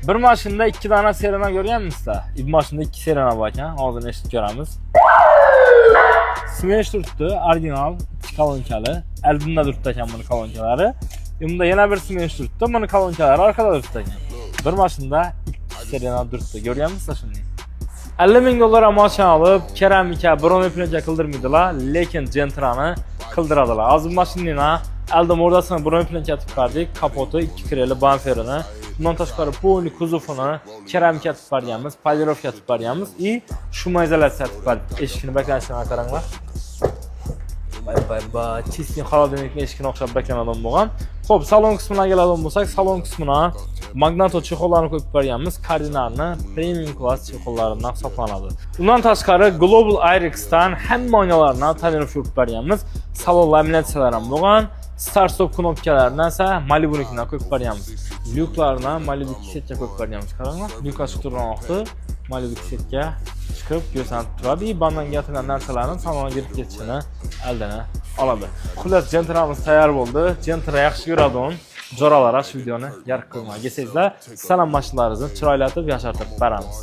Bir mashinada 2 dona serena ko'rganmisiz? Bir mashinada 2 serena bor ekan. Hozir eshitib ko'ramiz. Smash turibdi, original, kolonkali. Albumda turibdi ekan buni kolonkalari. Bunda yana bir Smash turibdi, buni kolonkalari orqada turibdi ekan. Bir mashinada 2 serena turibdi. Ko'rganmisiz shuni? 50 ming dollar mashina olib, keramika, bronze plenka qildirmaydilar, lekin Gentra'ni qildiradilar. Hozir mashinani aldım o'rdasini bronze plenka tib berdik, kapoti, 2 kreli, bamperini, bundan tashqari polni kuzovini keramika tib berganmiz, polirovka tib berganmiz и shumoizolyatsiya tib berdik. Eshikni baklanishini qaranglar. Bay, чистый холодильникni eshigini o'xshab baklanadan bo'lgan. Xo'p, salon qismiga keladigan bo'lsak, salon qismina magnato chexollarni qo'yib berganmiz. Cardinalni premium klass chexollaridan hisoblanadi. Undan tashqari Global Irix'dan hamma oynalarni tonirovka qilib berganmiz. Salon laminatsiyalar ham bo'lgan. Start stop knopkalarni esa Malibu'nikidan qo'yib berganmiz. Lyuklarni Malibu kisetga qo'yib berganmiz. Qaranglar, lyuk ochib turgan Malibu kisetga chiqib ko'rsanib turadi. Bandan keltirgan narsalarni salonga kirib ketishini aldana oladi. Xullas, Gentra'miz tayyor bo'ldi. Gentra yaxshi ko'radigan jo'ralar shu videoni yarq qilmay. Gesizlar, salom mashinalaringizni chiroylatib, yashartirib beramiz.